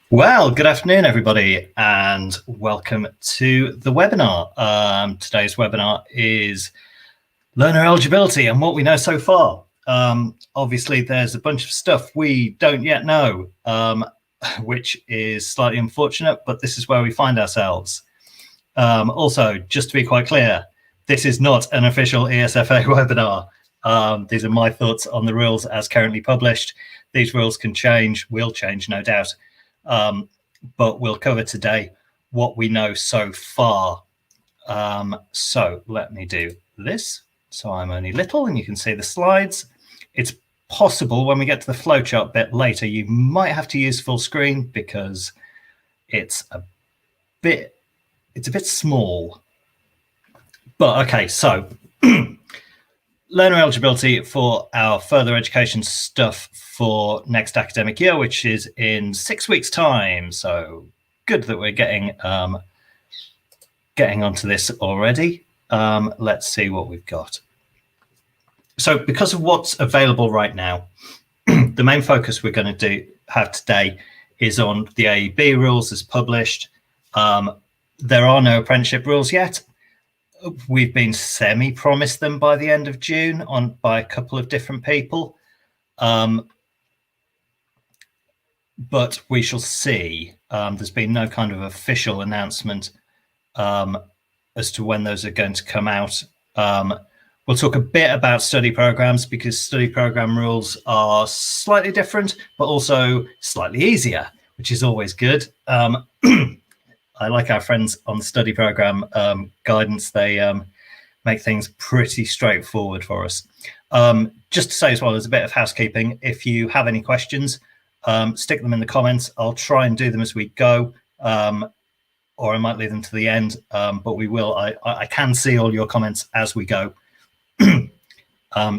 Well, good afternoon, everybody, and welcome to the webinar. Today's webinar is learner eligibility and what we know so far. Obviously, there's a bunch of stuff we don't yet know, which is slightly unfortunate, but this is where we find ourselves. Also, just to be quite clear, this is not an official ESFA webinar. These are my thoughts on the rules as currently published. These rules can change, will change, no doubt. But we'll cover today what we know so far. So let me do this. So I'm only little and you can see the slides. It's possible when we get to the flowchart bit later, you might have to use full screen because it's a bit small. But okay, so learner eligibility for our further education stuff for next academic year, which is in 6 weeks' time. So good that we're getting onto this already. Let's see what we've got. So because of what's available right now, the main focus we're going to have today is on the AEB rules as published. There are no apprenticeship rules yet. We've been semi-promised them by the end of June by a couple of different people. But we shall see. There's been no kind of official announcement as to when those are going to come out. We'll talk a bit about study programs because study program rules are slightly different, but also slightly easier, which is always good. I like our friends on the study program guidance. They make things pretty straightforward for us. Just to say as well, as a bit of housekeeping, if you have any questions, stick them in the comments. I'll try and do them as we go, or I might leave them to the end, but we will. I can see all your comments as we go.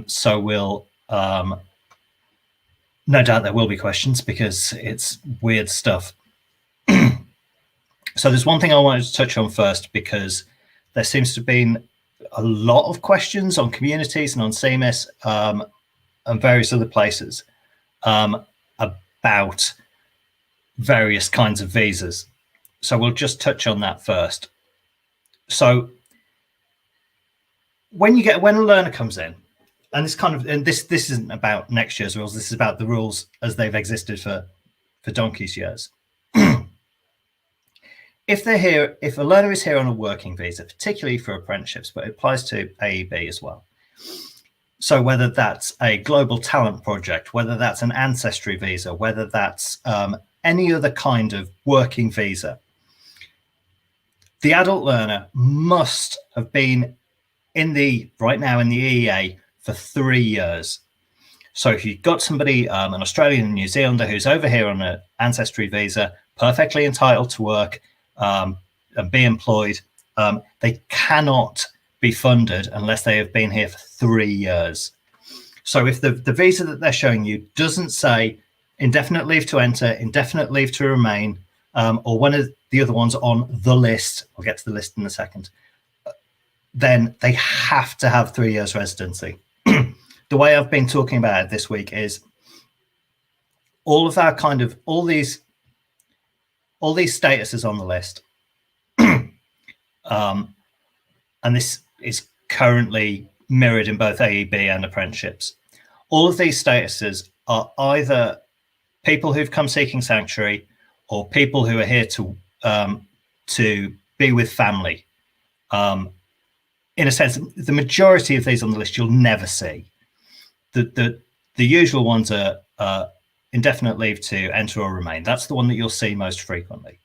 So we'll, no doubt there will be questions because it's weird stuff. So there's one thing I wanted to touch on first because there seems to have been a lot of questions on communities and on CMIS and various other places about various kinds of visas. So we'll just touch on that first. So when a learner comes in, and this isn't about next year's rules, this is about the rules as they've existed for donkey's years. If a learner is here on a working visa, particularly for apprenticeships, but it applies to AEB as well. So whether that's a global talent project, whether that's an ancestry visa, whether that's any other kind of working visa, the adult learner must have been right now in the EEA for 3 years. So if you've got somebody, an Australian and New Zealander who's over here on an ancestry visa, perfectly entitled to work, and be employed, they cannot be funded unless they have been here for 3 years. So if the visa that they're showing you doesn't say indefinite leave to enter, indefinite leave to remain, or one of the other ones on the list, I'll get to the list in a second, then they have to have 3 years residency. The way I've been talking about it this week is all these statuses on the list, and this is currently mirrored in both AEB and apprenticeships. All of these statuses are either people who've come seeking sanctuary or people who are here to be with family. In a sense, the majority of these on the list you'll never see. The usual ones are indefinite leave to enter or remain. That's the one that you'll see most frequently,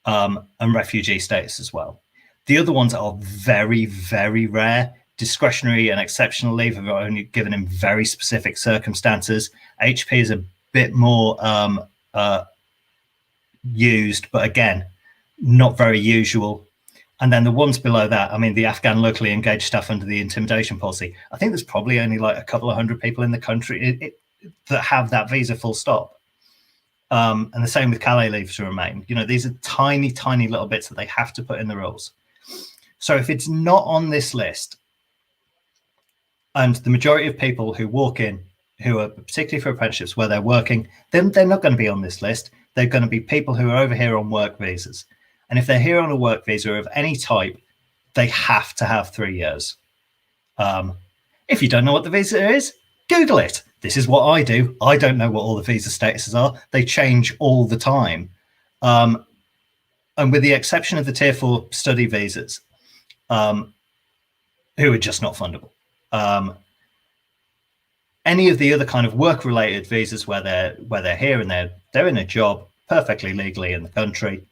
and refugee status as well. The other ones are very, very rare. Discretionary and exceptional leave are only given in very specific circumstances. HP is a bit more used, but again, not very usual. And then the ones below that, I mean, the Afghan locally engaged staff under the intimidation policy, I think there's probably only like a couple of hundred people in the country that have that visa full stop. And the same with Calais leave to remain. You know, these are tiny, tiny little bits that they have to put in the rules. So if it's not on this list, and the majority of people who walk in, who are particularly for apprenticeships where they're working, then they're not going to be on this list. they're going to be people who are over here on work visas. And if they're here on a work visa of any type, they have to have 3 years. If you don't know what the visa is, Google it. This is what I do. I don't know what all the visa statuses are. They change all the time. And with the exception of the Tier 4 study visas, who are just not fundable. Any of the other kind of work-related visas where they're here and they're in a job perfectly legally in the country,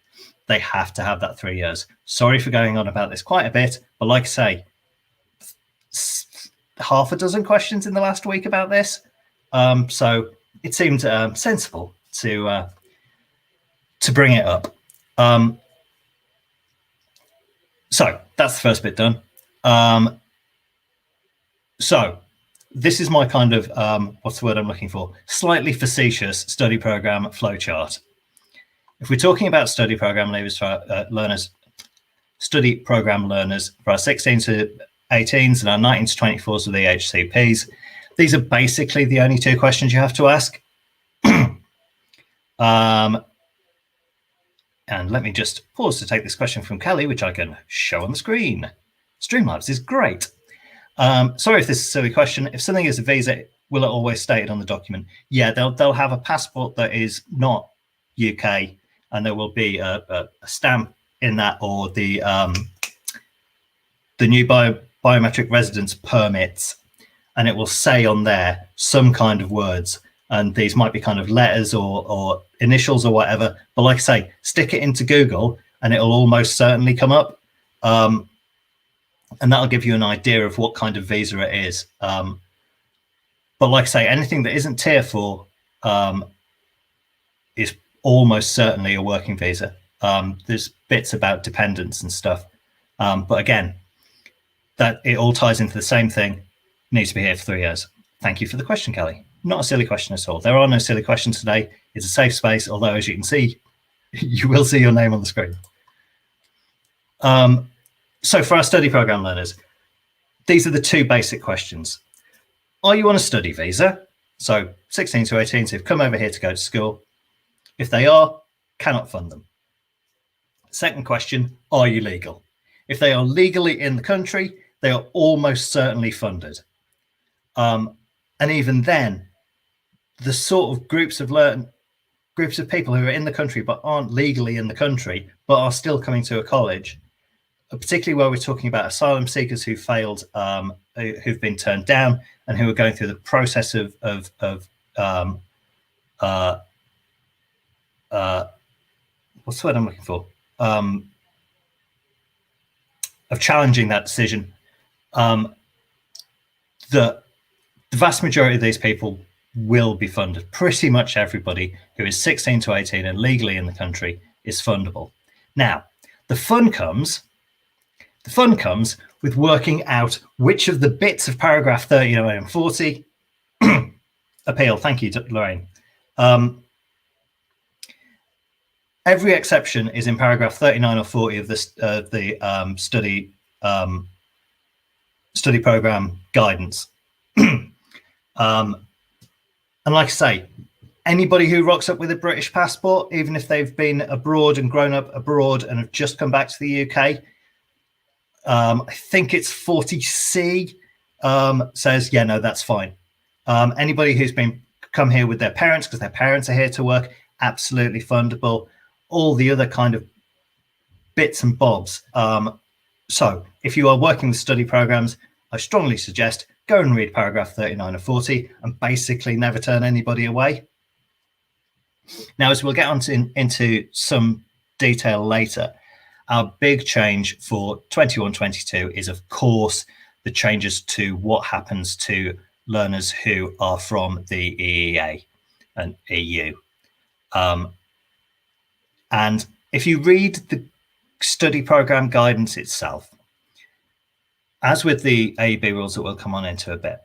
they have to have that 3 years. Sorry for going on about this quite a bit, but like I say, half a dozen questions in the last week about this, so it seemed sensible to bring it up. So that's the first bit done. So this is my kind of what's the word I'm looking for? Slightly facetious study program flowchart. If we're talking about study program learners, study program learners for our 16 to 18s and our 19 to 24s with the HCPs, these are basically the only two questions you have to ask. And let me just pause to take this question from Kelly, which I can show on the screen. Streamlabs is great. Sorry if this is a silly question. If something is a visa, will it always state it on the document? Yeah, they'll have a passport that is not UK, and there will be a stamp in that, or the new biometric residence permits, and it will say on there some kind of words, and these might be kind of letters or initials or whatever. But like I say, stick it into Google and it'll almost certainly come up. And that'll give you an idea of what kind of visa it is. But like I say, anything that isn't Tier 4 is almost certainly a working visa. There's bits about dependents and stuff. But again, that it all ties into the same thing. Needs to be here for 3 years. Thank you for the question, Kelly. Not a silly question at all. There are no silly questions today. It's a safe space, although as you can see, you will see your name on the screen. So for our study program learners, these are the two basic questions. Are you on a study visa? So 16 to 18, so you've come over here to go to school. If they are, cannot fund them. Second question, are you legal? If they are legally in the country, they are almost certainly funded. And even then, the sort of groups of people who are in the country but aren't legally in the country but are still coming to a college, particularly where we're talking about asylum seekers who failed, who've been turned down, and who are going through the process of what's the word I'm looking for? Of challenging that decision. The vast majority of these people will be funded. Pretty much everybody who is 16 to 18 and legally in the country is fundable. Now, the fun comes with working out which of the bits of paragraph 39 and 40 appeal. Thank you, Lorraine. Every exception is in paragraph 39 or 40 of the study program guidance. And like I say, anybody who rocks up with a British passport, even if they've been abroad and grown up abroad and have just come back to the UK, I think it's 40C says, yeah, no, that's fine. Anybody who's come here with their parents because their parents are here to work, absolutely fundable. All the other kind of bits and bobs. So if you are working with study programs, I strongly suggest go and read paragraph 39 or 40 and basically never turn anybody away. Now, as we'll get on into some detail later, our big change for 21-22 is, of course, the changes to what happens to learners who are from the EEA and EU. And if you read the study program guidance itself, as with the AEB rules that we'll come on into a bit,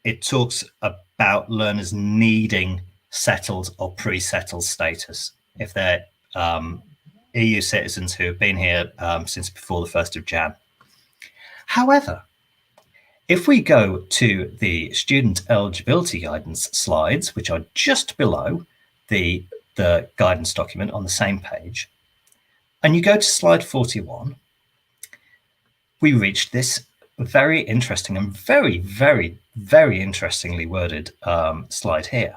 it talks about learners needing settled or pre-settled status if they're EU citizens who have been here since before the 1st of Jan. However, if we go to the student eligibility guidance slides, which are just below, the guidance document on the same page, and you go to slide 41, we reached this very interesting and very, very, very interestingly worded slide here.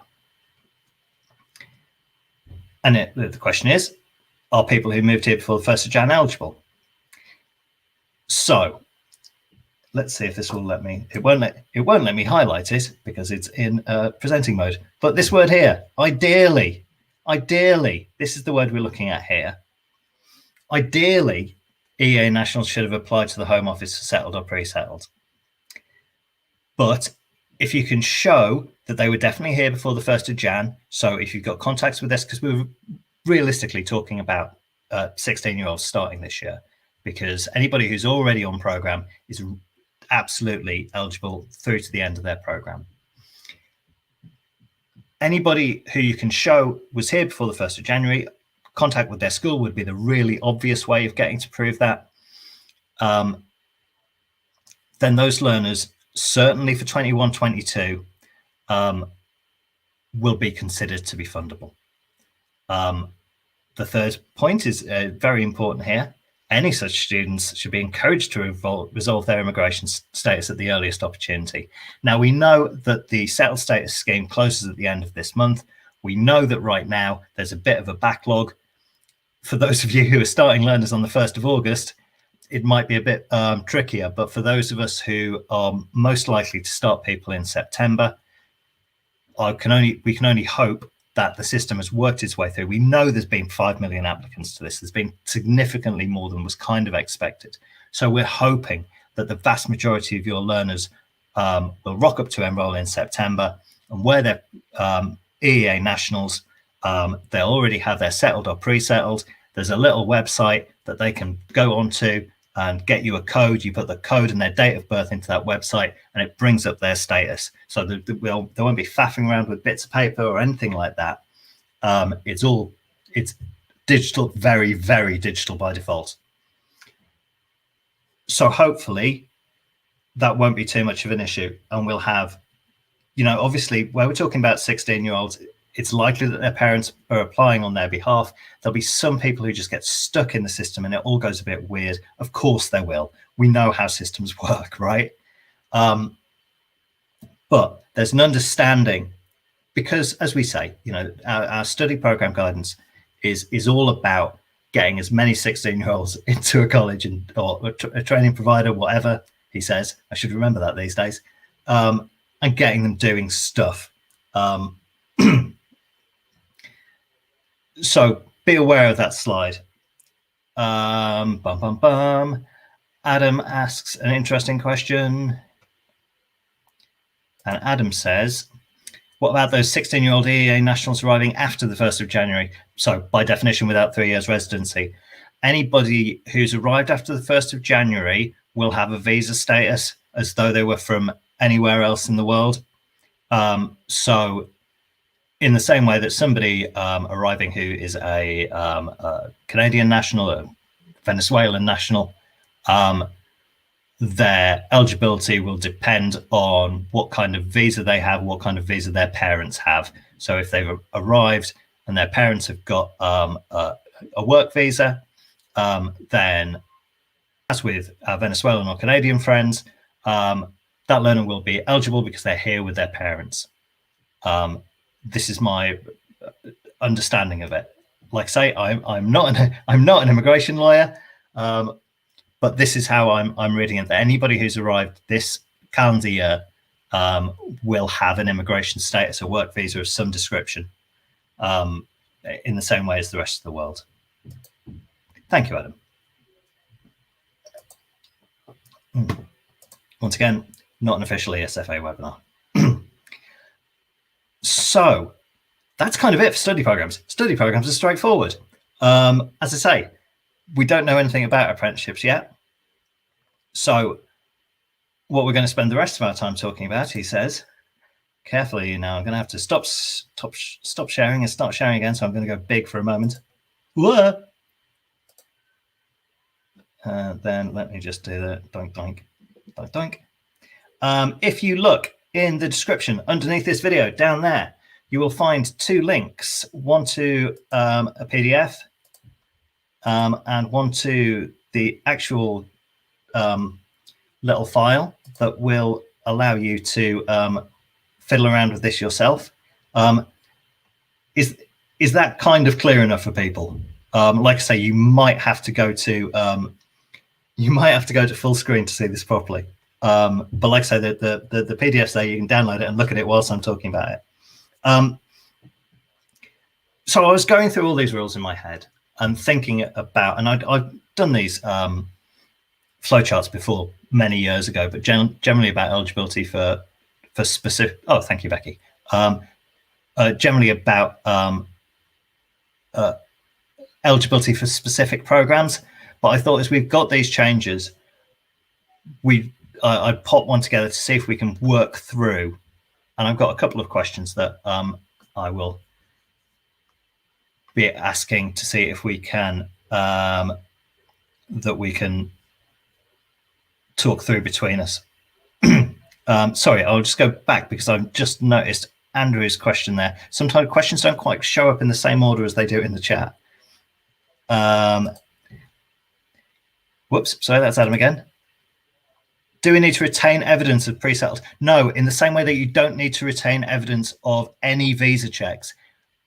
And the question is, are people who moved here before the 1st of Jan eligible? So let's see if this will let me. It won't let me highlight it because it's in presenting mode. But this word here, ideally, this is the word we're looking at here. Ideally, EA nationals should have applied to the Home Office for settled or pre-settled. But if you can show that they were definitely here before the 1st of Jan, so if you've got contacts with this, because we were realistically talking about 16-year-olds starting this year, because anybody who's already on program is absolutely eligible through to the end of their program. Anybody who you can show was here before the 1st of January, contact with their school would be the really obvious way of getting to prove that. Then those learners, certainly for 21-22, will be considered to be fundable. The third point is very important here. Any such students should be encouraged to resolve their immigration status at the earliest opportunity. Now, we know that the settled status scheme closes at the end of this month. We know that right now there's a bit of a backlog. For those of you who are starting learners on the 1st of August, it might be a bit trickier, but for those of us who are most likely to start people in September, we can only hope that the system has worked its way through. We know there's been 5 million applicants to this. There's been significantly more than was kind of expected. So we're hoping that the vast majority of your learners will rock up to enroll in September, and where they're EEA nationals, they'll already have their settled or pre-settled. There's a little website that they can go onto and get you a code. You put the code and their date of birth into that website, and it brings up their status. So they won't be faffing around with bits of paper or anything like that. It's digital, very, very digital by default. So hopefully that won't be too much of an issue, and we'll have, obviously where we're talking about 16-year-olds, it's likely that their parents are applying on their behalf. There'll be some people who just get stuck in the system and it all goes a bit weird. Of course there will. We know how systems work, right? But there's an understanding, because as we say, our study program guidance is all about getting as many 16-year-olds into a college or a training provider, whatever he says. I should remember that these days, and getting them doing stuff. So be aware of that slide. Adam asks an interesting question. And Adam says, what about those 16-year-old EEA nationals arriving after the 1st of January? So by definition, without 3 years residency. Anybody who's arrived after the 1st of January will have a visa status as though they were from anywhere else in the world. So in the same way that somebody arriving who is a Canadian national, a Venezuelan national, their eligibility will depend on what kind of visa they have, what kind of visa their parents have. So if they've arrived and their parents have got a work visa, then as with our Venezuelan or Canadian friends, that learner will be eligible because they're here with their parents. This is my understanding of it. Like I say, I'm not an immigration lawyer, but this is how I'm reading it. That anybody who's arrived this calendar year will have an immigration status, a work visa of some description, in the same way as the rest of the world. Thank you, Adam. Once again, not an official ESFA webinar. So that's kind of it for study programs. Study programs are straightforward. As I say, we don't know anything about apprenticeships yet. So what we're going to spend the rest of our time talking about, he says, carefully now, I'm going to have to stop sharing and start sharing again. So I'm going to go big for a moment. Whoa. Then let me just do the doink, doink, doink, doink. If you look in the description underneath this video down there, you will find two links, one to a PDF and one to the actual little file that will allow you to fiddle around with this yourself. Is that kind of clear enough for people? Like I say, you might have to go to full screen to see this properly. But like I say, the PDF's there, you can download it and look at it whilst I'm talking about it. So I was going through all these rules in my head and thinking about, and I've done these flowcharts before many years ago, but generally about eligibility for specific. Oh, thank you, Becky. Generally about eligibility for specific programs. But I thought as we've got these changes, I'd pop one together to see if we can work through. And I've got a couple of questions that I will be asking to see if we can talk through between us. Sorry, I'll just go back because I've just noticed Andrew's question there. Sometimes questions don't quite show up in the same order as they do in the chat. Whoops, sorry, that's Adam again. Do we need to retain evidence of pre-settled? No, in the same way that you don't need to retain evidence of any visa checks.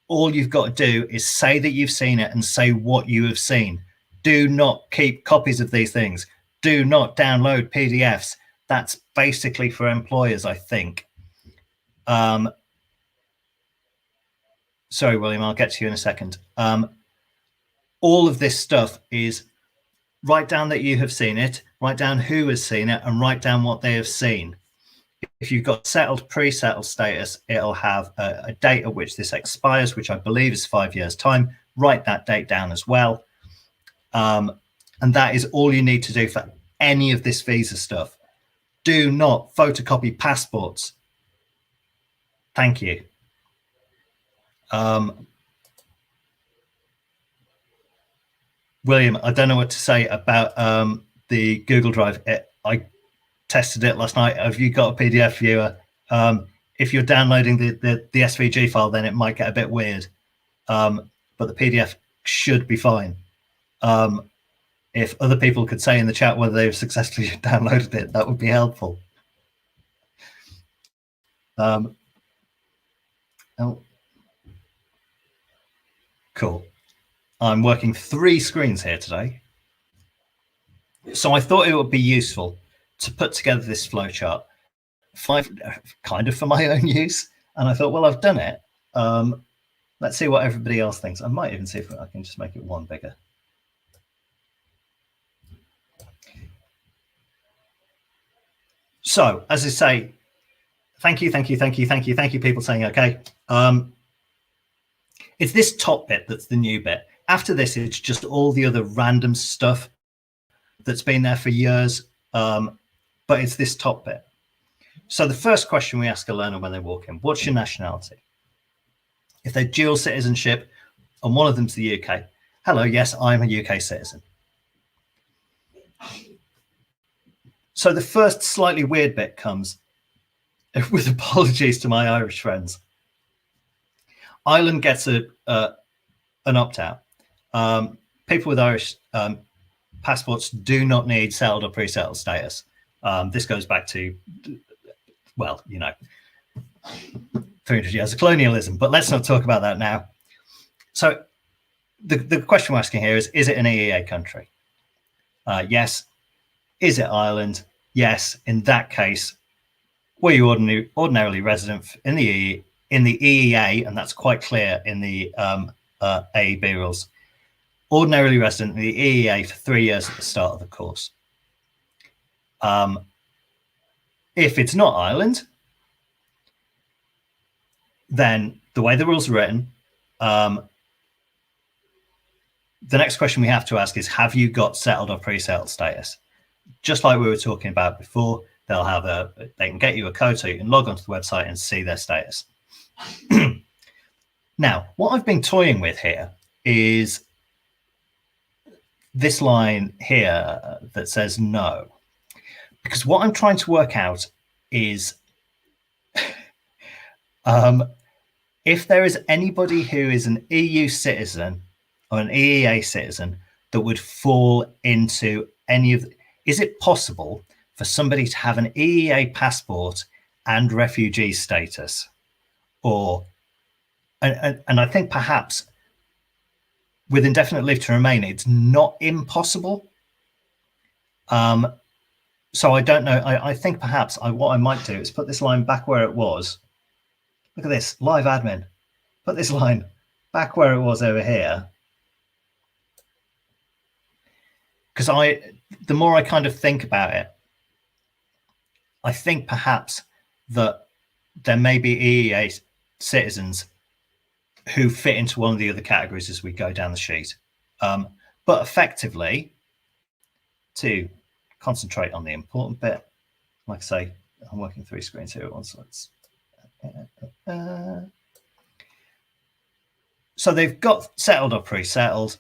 All you've got to do is say that you've seen it and say what you have seen. Do not keep copies of these things. Do not download PDFs. That's basically for employers, I think. Sorry, William, I'll get to you in a second. All of this stuff is write down that you have seen it, write down who has seen it, and write down what they have seen. If you've got settled, pre-settled status, it'll have a date at which this expires, which I believe is 5 years' time. Write that date down as well. And that is all you need to do for any of this visa stuff. Do not photocopy passports. Thank you. William, I don't know what to say about the Google Drive. I tested it last night. Have you got a PDF viewer? If you're downloading the SVG file, then it might get a bit weird. But the PDF should be fine. If other people could say in the chat whether they've successfully downloaded it, that would be helpful. Oh, cool. I'm working 3 screens here today. So I thought it would be useful to put together this flowchart, kind of for my own use. And I thought, well, I've done it. Let's see what everybody else thinks. I might even see if I can just make it one bigger. So, as I say, thank you, people saying okay. It's this top bit that's the new bit. After this, it's just all the other random stuff that's been there for years, but it's this top bit. So the first question we ask a learner when they walk in, what's your nationality? If they're dual citizenship and one of them's the UK, hello, yes, I'm a UK citizen. So the first slightly weird bit comes, with apologies to my Irish friends. Ireland gets an opt-out. People with Irish passports do not need settled or pre-settled status. This goes back to, well, you know, 300 years of colonialism, but let's not talk about that now. So the question we're asking here is it an EEA country? Yes. Is it Ireland? Yes. In that case, were you ordinarily resident in the EEA, and that's quite clear in the AEB rules, ordinarily resident in the EEA for 3 years at the start of the course. If it's not Ireland, then the way the rules are written, the next question we have to ask is, have you got settled or pre-settled status? Just like we were talking about before, they can get you a code so you can log onto the website and see their status. Now, what I've been toying with here is this line here that says no, because what I'm trying to work out is if there is anybody who is an EU citizen or an EEA citizen that would fall into any of, is it possible for somebody to have an EEA passport and refugee status? Or, and I think perhaps with indefinite leave to remain, it's not impossible. So I don't know. I think perhaps what I might do is put this line back where it was. Look at this, live admin. Put this line back where it was over here. Because the more I kind of think about it, I think perhaps that there may be EEA citizens who fit into one of the other categories as we go down the sheet. But effectively, to concentrate on the important bit, like I say, I'm working 3 screens here at once. So they've got settled or pre-settled,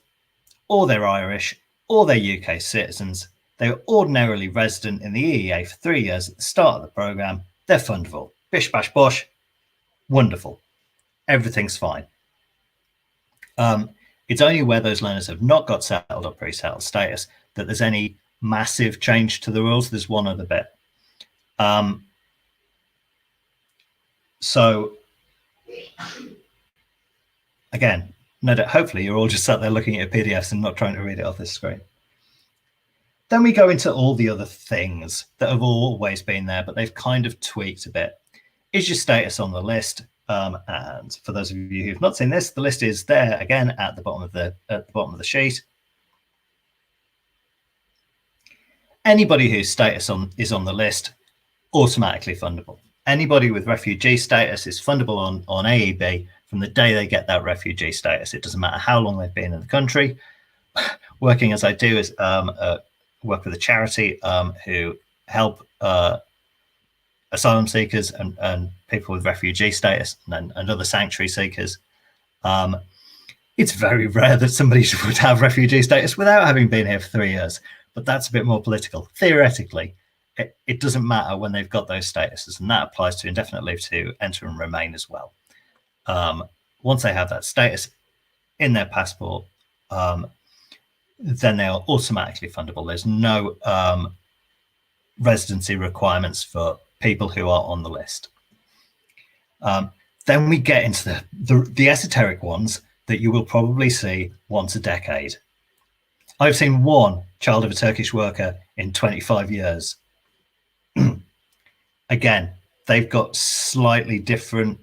or they're Irish, or they're UK citizens. They're ordinarily resident in the EEA for 3 years at the start of the programme. They're fundable. Bish, bash, bosh. Wonderful. Everything's fine. It's only where those learners have not got settled or pre-settled status that there's any massive change to the rules. There's one other bit. So again, no doubt, hopefully you're all just sat there looking at your PDFs and not trying to read it off this screen. Then we go into all the other things that have always been there, but they've kind of tweaked a bit. Is your status on the list? And for those of you who've not seen this, the list is there again at the bottom of the sheet. Anybody whose status is on the list, automatically fundable. Anybody with refugee status is fundable on AEB from the day they get that refugee status. It doesn't matter how long they've been in the country. Working as I do is work with a charity who help asylum seekers and people with refugee status and other sanctuary seekers. It's very rare that somebody would have refugee status without having been here for 3 years, but that's a bit more political. Theoretically, it doesn't matter when they've got those statuses, and that applies to indefinite leave to enter and remain as well. Once they have that status in their passport, then they are automatically fundable. There's no residency requirements for people who are on the list. Then we get into the esoteric ones that you will probably see once a decade. I've seen one child of a Turkish worker in 25 years. Again, they've got slightly different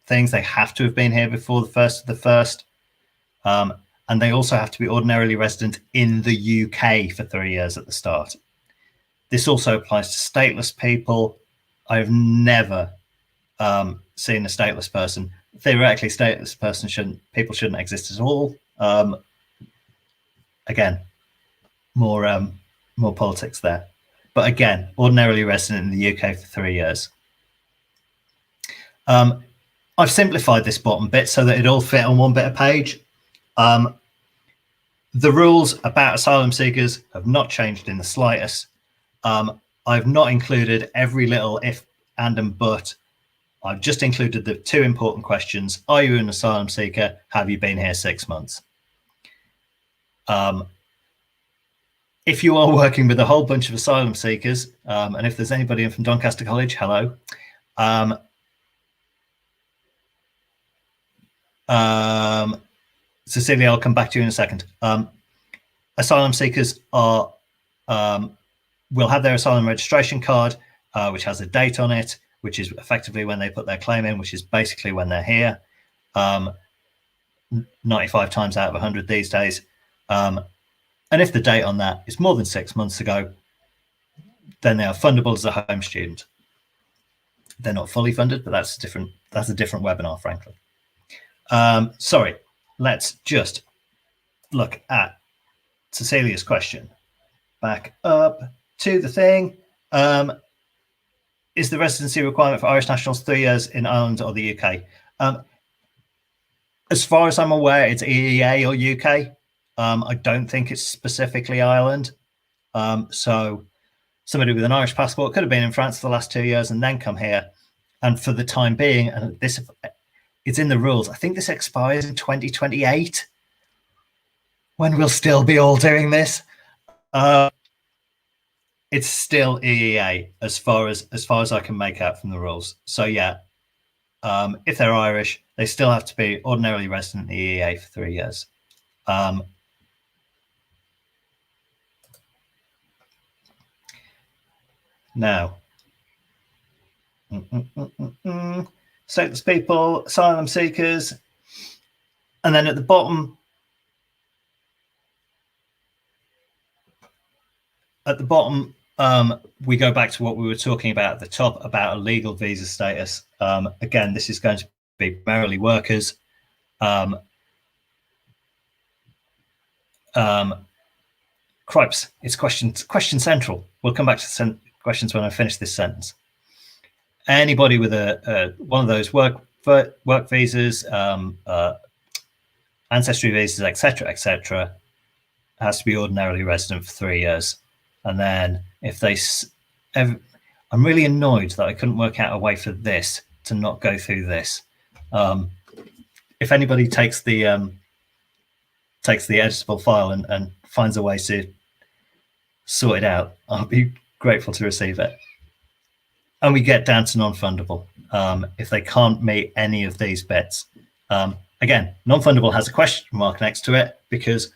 things. They have to have been here before the 1st of the 1st. And they also have to be ordinarily resident in the UK for 3 years at the start. This also applies to stateless people. I've never seen a stateless person. Theoretically, stateless people shouldn't exist at all. Again, more politics there. But again, ordinarily resident in the UK for 3 years. I've simplified this bottom bit so that it all fit on one bit of page. The rules about asylum seekers have not changed in the slightest. I've not included every little if, and but. I've just included the 2 important questions. Are you an asylum seeker? Have you been here 6 months? If you are working with a whole bunch of asylum seekers, and if there's anybody in from Doncaster College, hello. Cecilia, I'll come back to you in a second. Asylum seekers are will have their asylum registration card, which has a date on it, which is effectively when they put their claim in, which is basically when they're here. 95 times out of 100 these days. And if the date on that is more than 6 months ago, then they are fundable as a home student. They're not fully funded, but that's a different webinar, frankly. Sorry, let's just look at Cecilia's question. Back up to the thing. Is the residency requirement for Irish nationals 3 years in Ireland or the UK? As far as I'm aware, it's EEA or UK. I don't think it's specifically Ireland. So somebody with an Irish passport could have been in France for the last 2 years and then come here. And for the time being, and this it's in the rules. I think this expires in 2028, when we'll still be all doing this. It's still EEA as far as I can make out from the rules. So yeah, if they're Irish, they still have to be ordinarily resident in the EEA for 3 years. Now, stateless people, asylum seekers, and then at the bottom, we go back to what we were talking about at the top about a legal visa status. Again, this is going to be primarily workers. Cripes, it's question central. We'll come back to questions when I finish this sentence. Anybody with one of those work visas, ancestry visas, etc., has to be ordinarily resident for 3 years. And then if they, I'm really annoyed that I couldn't work out a way for this to not go through this. If anybody takes the editable file and finds a way to sort it out, I'll be grateful to receive it. And we get down to non-fundable. If they can't meet any of these bits, again, non-fundable has a question mark next to it because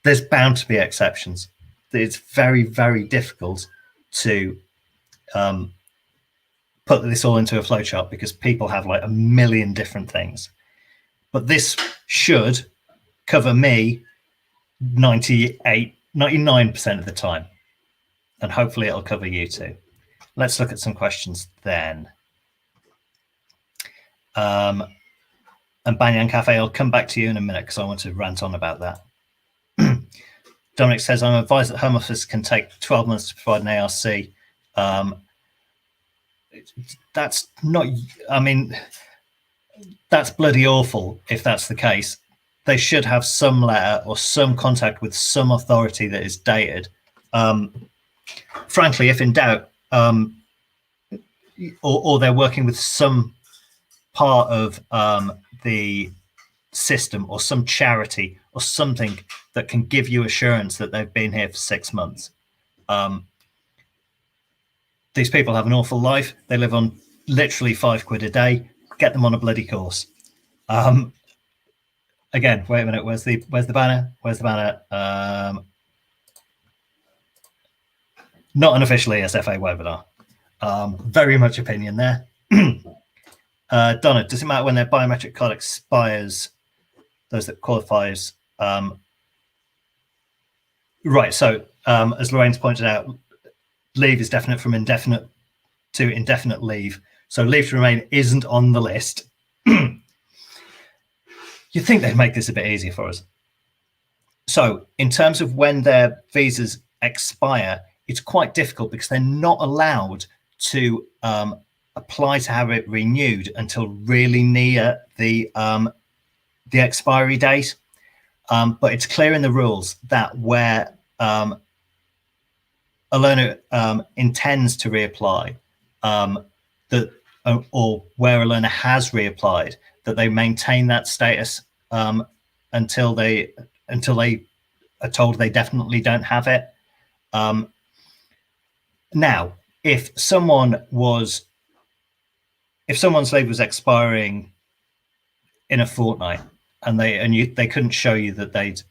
there's bound to be exceptions. It's very, very difficult to put this all into a flowchart because people have like a million different things. But this should cover me 99% of the time. And hopefully it'll cover you too. Let's look at some questions then. And Banyan Cafe, I'll come back to you in a minute because I want to rant on about that. Dominic says, I'm advised that Home Office can take 12 months to provide an ARC. That's not, I mean, that's bloody awful if that's the case. They should have some letter or some contact with some authority that is dated. Frankly, if in doubt, or they're working with some part of the system or some charity or something that can give you assurance that they've been here for 6 months. These people have an awful life. They live on literally £5 a day. Get them on a bloody course. Again, wait a minute. Where's the banner? Where's the banner? Not an official ESFA webinar. Very much opinion there. Donna, does it matter when their biometric card expires? Those that qualifies. Right. So as Lorraine's pointed out, leave is definite from indefinite to indefinite leave. So leave to remain isn't on the list. You'd think they'd make this a bit easier for us. So in terms of when their visas expire, it's quite difficult because they're not allowed to apply to have it renewed until really near the expiry date. But it's clear in the rules that where a learner intends to reapply, or where a learner has reapplied, that they maintain that status until they are told they definitely don't have it. Now, if someone's leave was expiring in a fortnight and they couldn't show you that they'd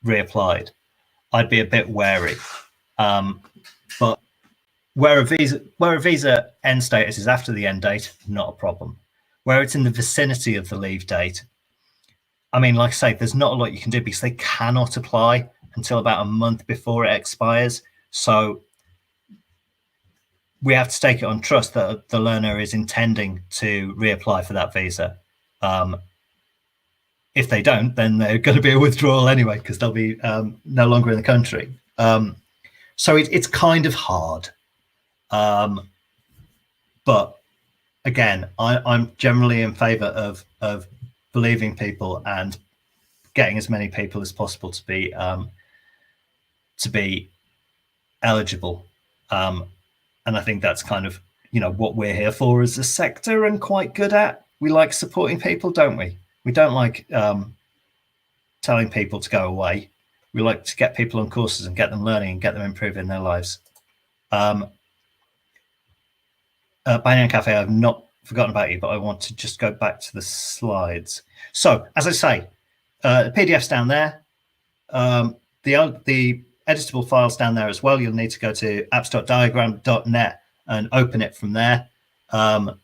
reapplied, I'd be a bit wary. But where a visa end status is after the end date, not a problem. Where it's in the vicinity of the leave date, I mean, like I say, there's not a lot you can do because they cannot apply until about a month before it expires. So we have to take it on trust that the learner is intending to reapply for that visa. If they don't, then they're going to be a withdrawal anyway because they'll be no longer in the country. So it's kind of hard. But again, I'm generally in favor of believing people and getting as many people as possible to be eligible. And I think that's kind of, what we're here for as a sector and quite good at. we like supporting people, don't we? We don't like telling people to go away. We like to get people on courses and get them learning and get them improving their lives. Banyan Cafe, I've not forgotten about you, but I want to just go back to the slides. So, as I say, the PDF's down there. The editable files down there as well. You'll need to go to apps.diagram.net and open it from there. And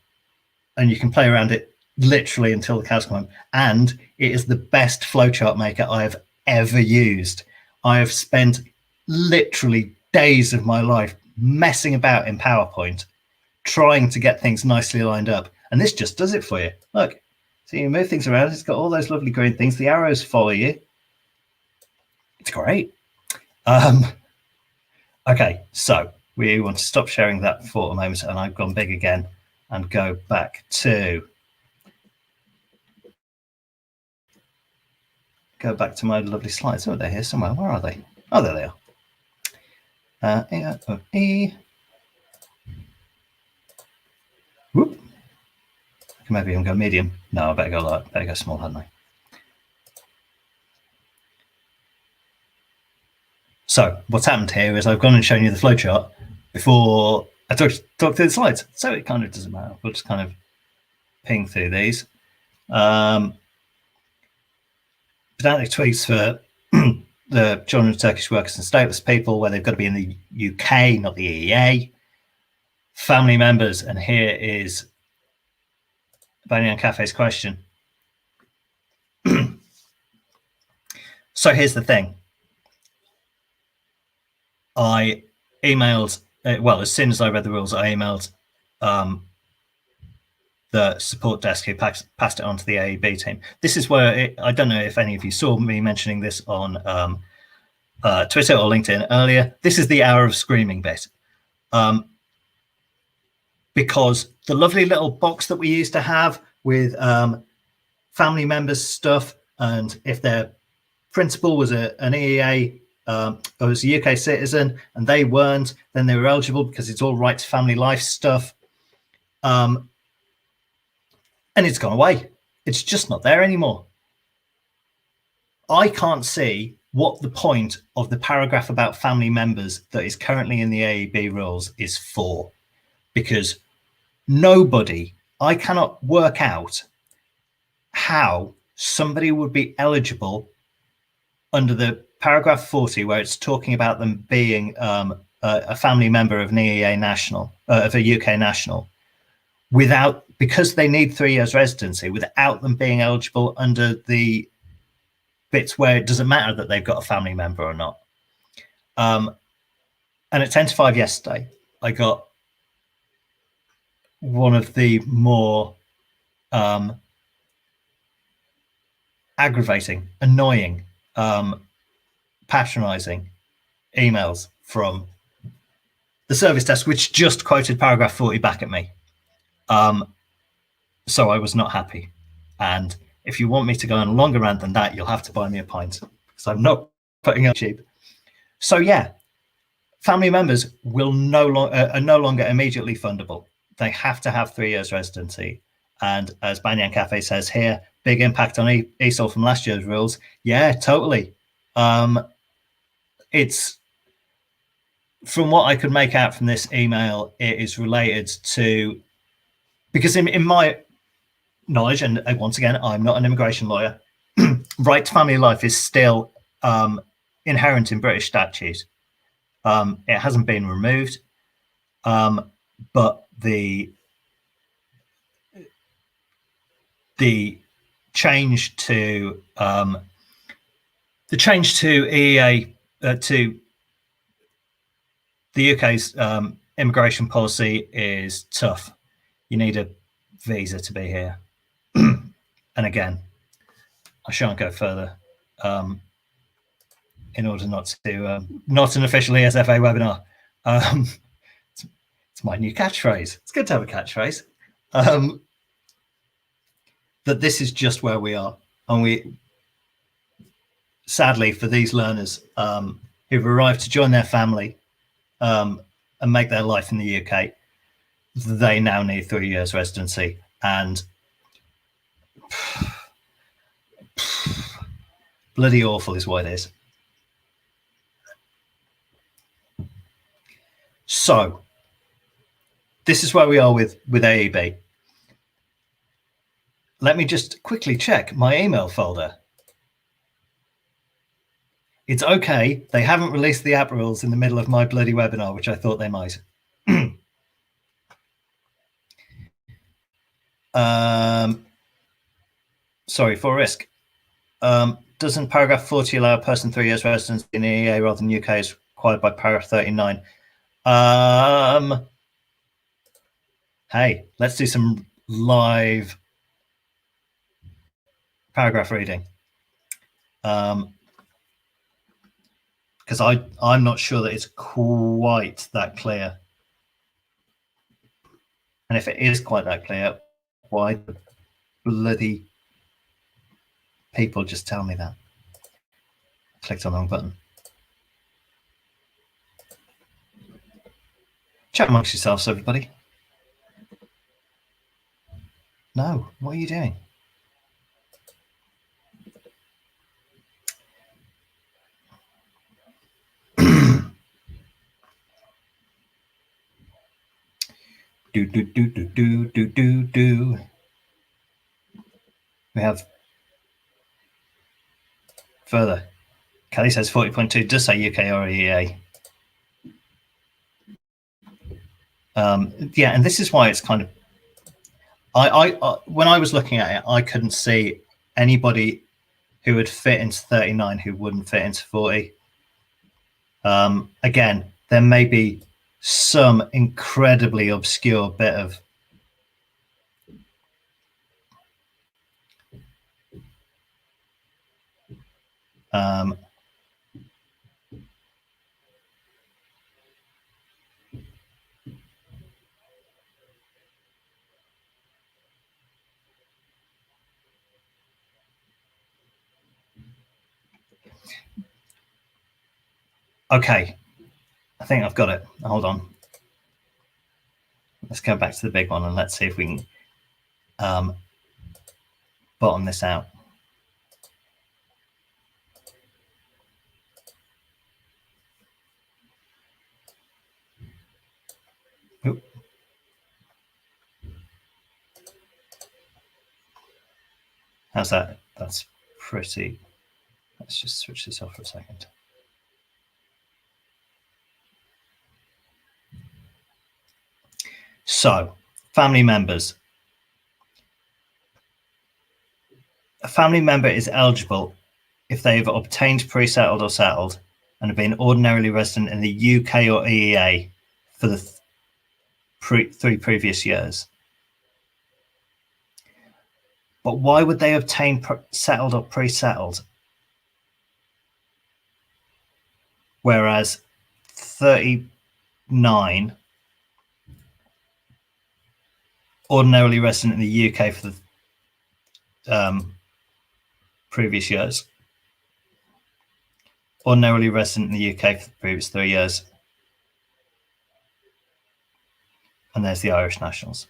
you can play around it literally until the cows come home. And it is the best flowchart maker I have ever used. I have spent literally days of my life messing about in PowerPoint, trying to get things nicely lined up. And this just does it for you. Look, so you move things around. It's got all those lovely green things. The arrows follow you. It's great. Okay, so we want to stop sharing that for a moment, and I've gone big again and go back to my lovely slides. Oh, they're here somewhere. Where are they? Oh, there they are. AEB. Whoop. Maybe even go medium. No, I better go light. Better go small, hadn't I? So what's happened here is I've gone and shown you the flowchart before I talk through the slides. So it kind of doesn't matter. We'll just kind of ping through these. Pedantic tweaks for the children of Turkish workers and stateless people, where they've got to be in the UK, not the EEA. Family members, and here is Banyan Cafe's question. So here's the thing. I emailed, well, as soon as I read the rules, I emailed the support desk who passed it on to the AEB team. This is where, I don't know if any of you saw me mentioning this on Twitter or LinkedIn earlier. This is the hour of screaming bit. Because the lovely little box that we used to have with family members stuff, and if their principal was an EEA or was a UK citizen and they weren't, then they were eligible because it's all right to family life stuff. And it's gone away. It's just not there anymore. I can't see what the point of the paragraph about family members that is currently in the AEB rules is for, because I cannot work out how somebody would be eligible under the paragraph 40, where it's talking about them being a family member of an EEA national, of a UK national, because they need 3 years residency, without them being eligible under the bits where it doesn't matter that they've got a family member or not. And at 10 to 5 yesterday, I got one of the more aggravating, annoying, patronizing emails from the service desk, which just quoted paragraph 40 back at me. So I was not happy. And if you want me to go on a longer rant than that, you'll have to buy me a pint, because I'm not putting up cheap. So yeah, family members will are no longer immediately fundable. They have to have 3 years residency. And as Banyan Cafe says here, big impact on ESOL from last year's rules. Yeah, totally. It's, from what I could make out from this email, it is related to, because in my knowledge, and once again, I'm not an immigration lawyer, right to family life is still inherent in British statute. It hasn't been removed, but the change to EEA to the UK's immigration policy is tough. You need a visa to be here. And again, I shan't go further in order not to not an official ESFA webinar. It's my new catchphrase. It's good to have a catchphrase. That this is just where we are, and we, sadly, for these learners who've arrived to join their family and make their life in the UK, they now need 3 years residency. And Bloody awful is what it is. So this is where we are with AEB. Let me just quickly check my email folder. It's okay. They haven't released the app rules in the middle of my bloody webinar, which I thought they might. Sorry, for risk. Doesn't paragraph 40 allow a person 3 years residence in EEA rather than UK as required by paragraph 39? Hey, let's do some live paragraph reading. Because I'm not sure that it's quite that clear. And if it is quite that clear, why the bloody people just tell me that? Clicked on the wrong button. Chat amongst yourselves, everybody. No, what are you doing? do. We have further. Kelly says 40.2 does say UK or EEA. Yeah, and this is why it's kind of. I when I was looking at it, I couldn't see anybody who would fit into 39 who wouldn't fit into 40. Again, there may be some incredibly obscure bit of okay, I think I've got it. Hold on. Let's go back to the big one and let's see if we can bottom this out. Oop. How's that? That's pretty. Let's just switch this off for a second. So, family members. A family member is eligible if they've obtained pre-settled or settled and have been ordinarily resident in the UK or EEA for the 3 previous years. But why would they obtain settled or pre-settled? Whereas 39 ordinarily resident in the UK for the previous years, ordinarily resident in the UK for the previous 3 years, and there's the Irish nationals.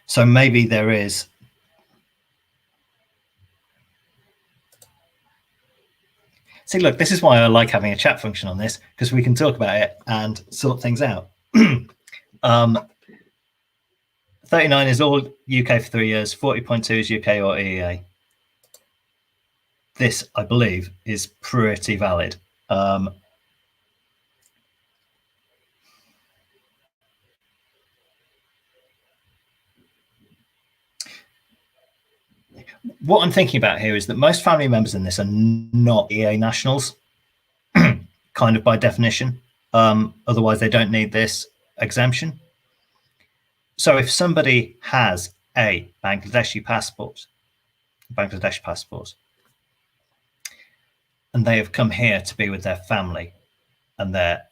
So maybe there is. See, look, this is why I like having a chat function on this, because we can talk about it and sort things out. 39 is all UK for 3 years, 40.2 is UK or EEA. This, I believe, is pretty valid. What I'm thinking about here is that most family members in this are not EA nationals, kind of by definition. Otherwise, they don't need this exemption. So if somebody has a Bangladeshi passport, and they have come here to be with their family, and their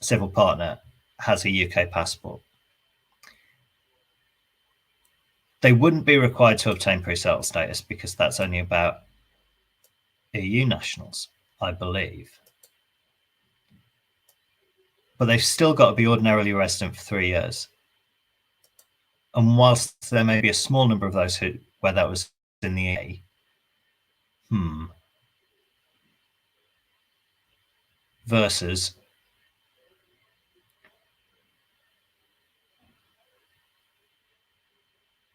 civil partner has a UK passport, they wouldn't be required to obtain pre-settled status because that's only about EU nationals, I believe. but they've still got to be ordinarily resident for 3 years. And whilst there may be a small number of those where that was in the A, versus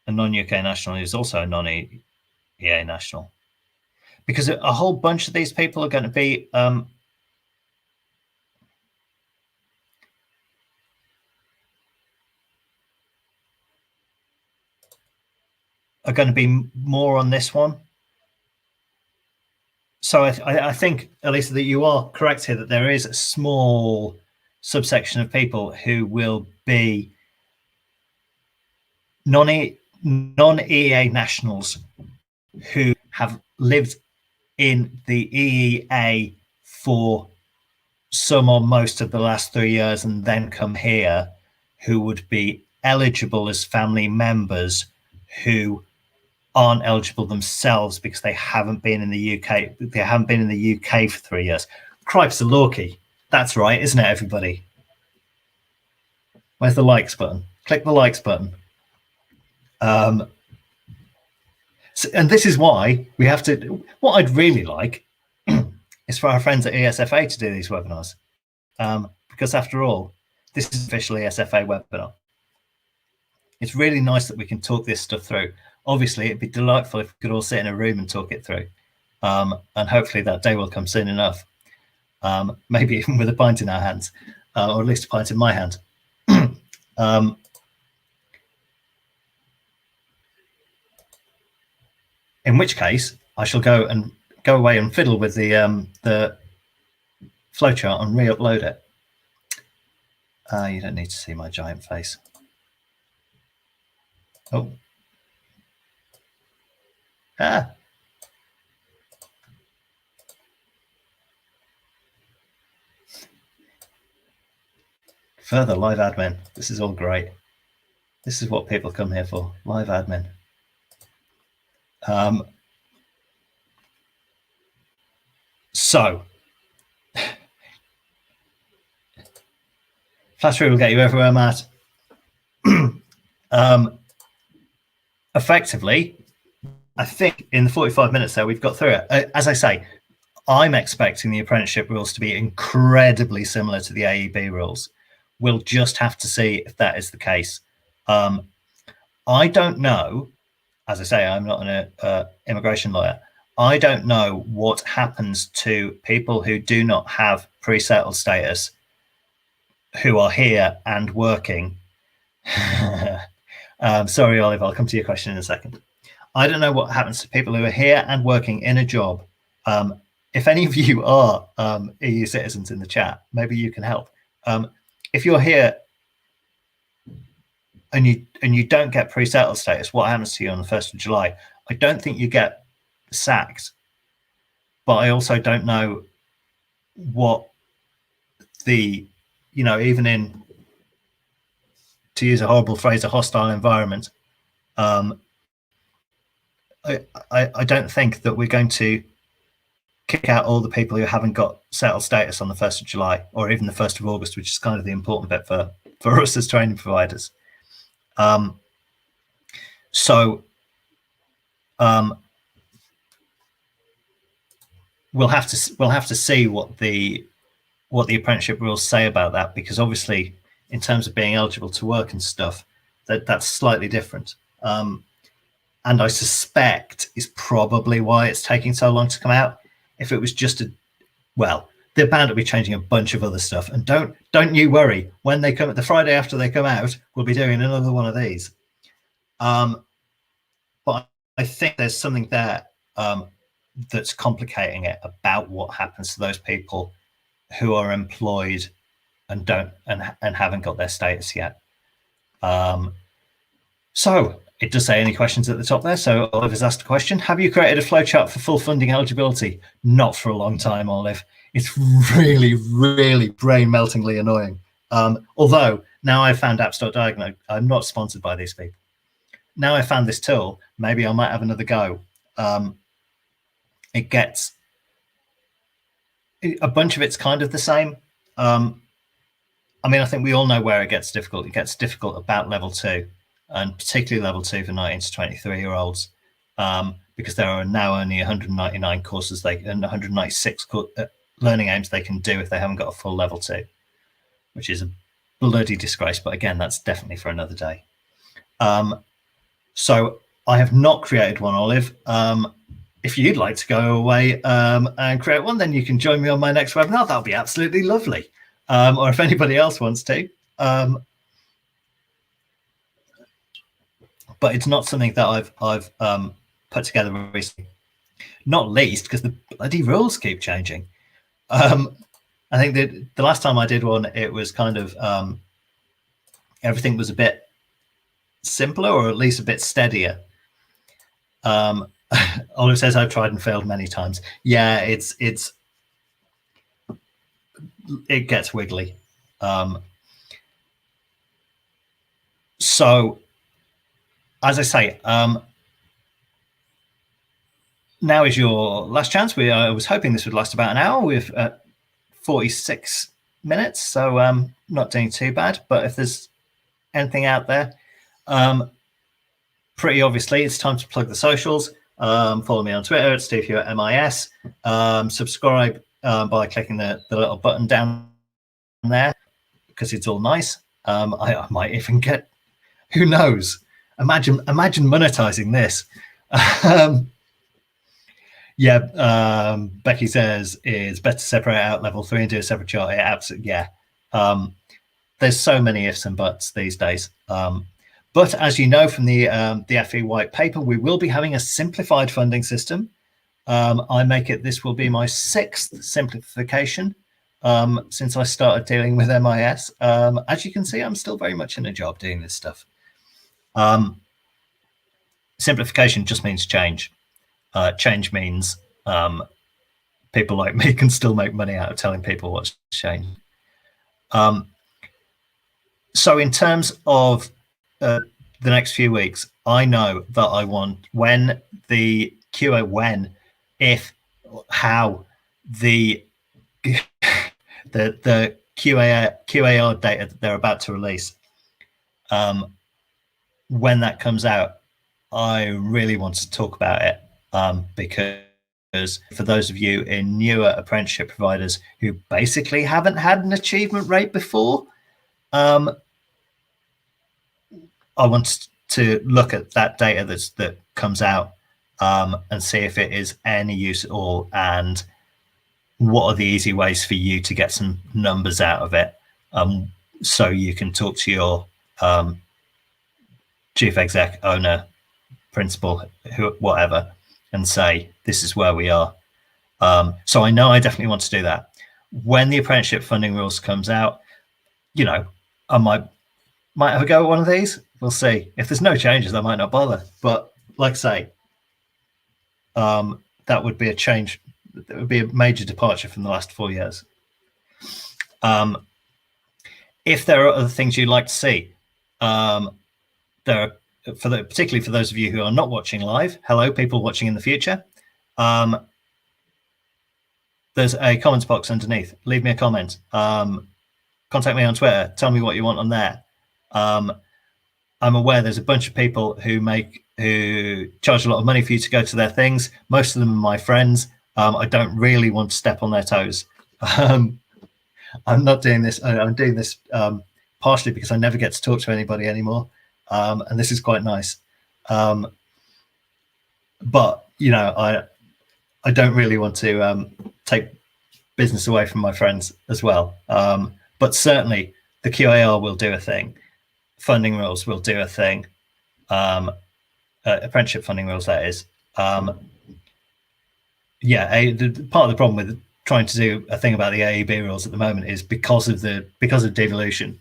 a non-UK national who's also a non-EA national, because a whole bunch of these people are going to be more on this one. So I think, Elisa, that you are correct here, that there is a small subsection of people who will be non-EEA nationals who have lived in the EEA for some or most of the last 3 years and then come here, who would be eligible as family members who aren't eligible themselves because they haven't been in the UK. They haven't been in the UK for 3 years. Cripes a lorky. That's right, isn't it, everybody? Where's the likes button? Click the likes button. And this is why we have to. What I'd really like is for our friends at ESFA to do these webinars, because after all, this is officially ESFA webinar. It's really nice that we can talk this stuff through. Obviously, it'd be delightful if we could all sit in a room and talk it through. And hopefully that day will come soon enough. Maybe even with a pint in our hands, or at least a pint in my hand. In which case, I shall go away and fiddle with the flowchart and re-upload it. You don't need to see my giant face. Oh. Further live admin. This is all great. This is what people come here for, live admin. So, flattery will get you everywhere, Matt. Effectively, I think in the 45 minutes there we've got through it. As I say, I'm expecting the apprenticeship rules to be incredibly similar to the AEB rules. We'll just have to see if that is the case. I don't know. As I say, I'm not an immigration lawyer. I don't know what happens to people who do not have pre-settled status, who are here and working. Sorry, Olive, I'll come to your question in a second. I don't know what happens to people who are here and working in a job. If any of you are EU citizens in the chat, maybe you can help. If you're here and you don't get pre-settled status, what happens to you on the 1st of July? I don't think you get sacked, but I also don't know what the, even in, to use a horrible phrase, a hostile environment, I don't think that we're going to kick out all the people who haven't got settled status on the 1st of July or even the 1st of August, which is kind of the important bit for us as training providers. We'll have to see what the apprenticeship rules say about that, because obviously in terms of being eligible to work and stuff, that's slightly different. And I suspect is probably why it's taking so long to come out. If it was just they're bound to be changing a bunch of other stuff. And don't you worry, when they come, the Friday after they come out, we'll be doing another one of these. But I think there's something there that's complicating it about what happens to those people who are employed and haven't got their status yet. So it does say any questions at the top there. So Olive has asked a question. Have you created a flowchart for full funding eligibility? Not for a long time, Olive. It's really, really brain-meltingly annoying. Although now I've found apps.diagonal, I'm not sponsored by these people. Now I found this tool, maybe I might have another go. It gets a bunch of it's kind of the same. I mean, I think we all know where it gets difficult. It gets difficult about level 2, and particularly level 2 for 19 to 23-year-olds, because there are now only 199 courses and 196 learning aims they can do if they haven't got a full level 2, which is a bloody disgrace. But again, that's definitely for another day. So I have not created one, Olive. If you'd like to go away and create one, then you can join me on my next webinar. That'll be absolutely lovely. Or if anybody else wants to. But it's not something that I've put together recently. Not least because the bloody rules keep changing. I think that the last time I did one, it was kind of everything was a bit simpler, or at least a bit steadier. Olive says I've tried and failed many times. Yeah, it gets wiggly. So, as I say, now is your last chance. I was hoping this would last about an hour. We've 46 minutes, so not doing too bad. But if there's anything out there, pretty obviously, it's time to plug the socials. Follow me on Twitter at Steve Hewitt MIS. Subscribe by clicking the little button down there, because it's all nice. I might even get, who knows? Imagine monetizing this. Becky says it's better to separate out level 3 and do a separate chart. Yeah, absolutely. Yeah. There's so many ifs and buts these days. But as you know from the FE white paper, we will be having a simplified funding system. This will be my 6th simplification since I started dealing with MIS. As you can see, I'm still very much in a job doing this stuff. Simplification just means change. Change means people like me can still make money out of telling people what's changed. So in terms of the next few weeks, I know that I want, when the QA, how the QAR data that they're about to release, when that comes out, I really want to talk about it, because for those of you in newer apprenticeship providers who basically haven't had an achievement rate before, I want to look at that data that comes out and see if it is any use at all, and what are the easy ways for you to get some numbers out of it, so you can talk to your chief exec, owner, principal, whatever, and say, this is where we are. So I know I definitely want to do that. When the apprenticeship funding rules comes out, I might have a go at one of these. We'll see. If there's no changes, I might not bother. But like I say, that would be a change. That would be a major departure from the last 4 years. If there are other things you'd like to see, particularly for those of you who are not watching live, hello, people watching in the future. There's a comments box underneath. Leave me a comment. Contact me on Twitter. Tell me what you want on there. I'm aware there's a bunch of people who charge a lot of money for you to go to their things. Most of them are my friends. I don't really want to step on their toes. I'm not doing this. I'm doing this partially because I never get to talk to anybody anymore. And this is quite nice. But, I don't really want to take business away from my friends as well. But certainly the QAR will do a thing. Funding rules will do a thing. Apprenticeship funding rules, that is. Part of the problem with trying to do a thing about the AEB rules at the moment is because of devolution.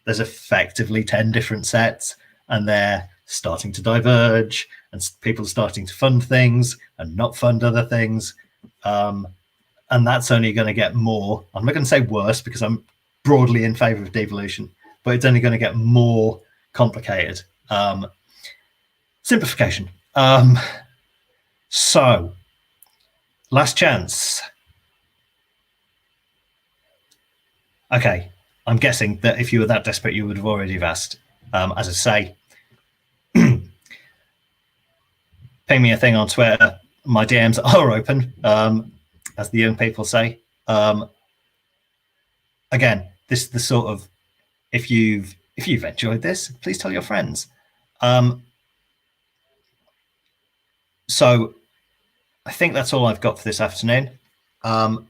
There's effectively 10 different sets, and they're starting to diverge, and people are starting to fund things and not fund other things. And that's only going to get more. I'm not going to say worse, because I'm broadly in favor of devolution, but it's only going to get more complicated. Simplification. So, last chance. Okay, I'm guessing that if you were that desperate, you would have already have asked. As I say, ping me a thing on Twitter. My DMs are open, as the young people say. Again, this is the sort of, if you've enjoyed this, please tell your friends. So I think that's all I've got for this afternoon. Do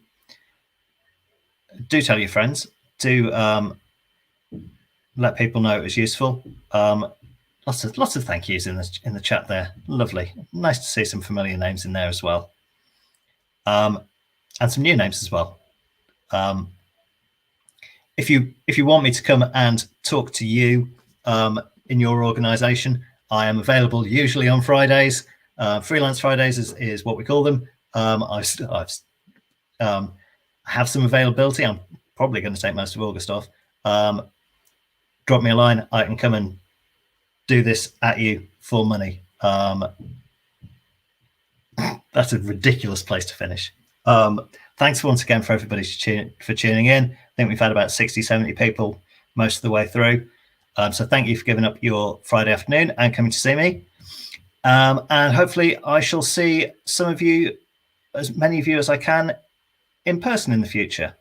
tell your friends. Do let people know it was useful. Lots of thank yous in the chat there. Lovely. Nice to see some familiar names in there as well. And some new names as well. If you want me to come and talk to you in your organization, I am available usually on Fridays. Freelance Fridays is what we call them. I have some availability. I'm probably going to take most of August off. Drop me a line. I can come and do this at you for money. That's a ridiculous place to finish. Thanks once again for everybody for tuning in. I think we've had about 60, 70 people most of the way through. So thank you for giving up your Friday afternoon and coming to see me. And hopefully I shall see some of you, as many of you as I can, in person in the future.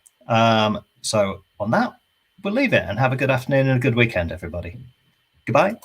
So on that, we'll leave it and have a good afternoon and a good weekend, everybody. Goodbye.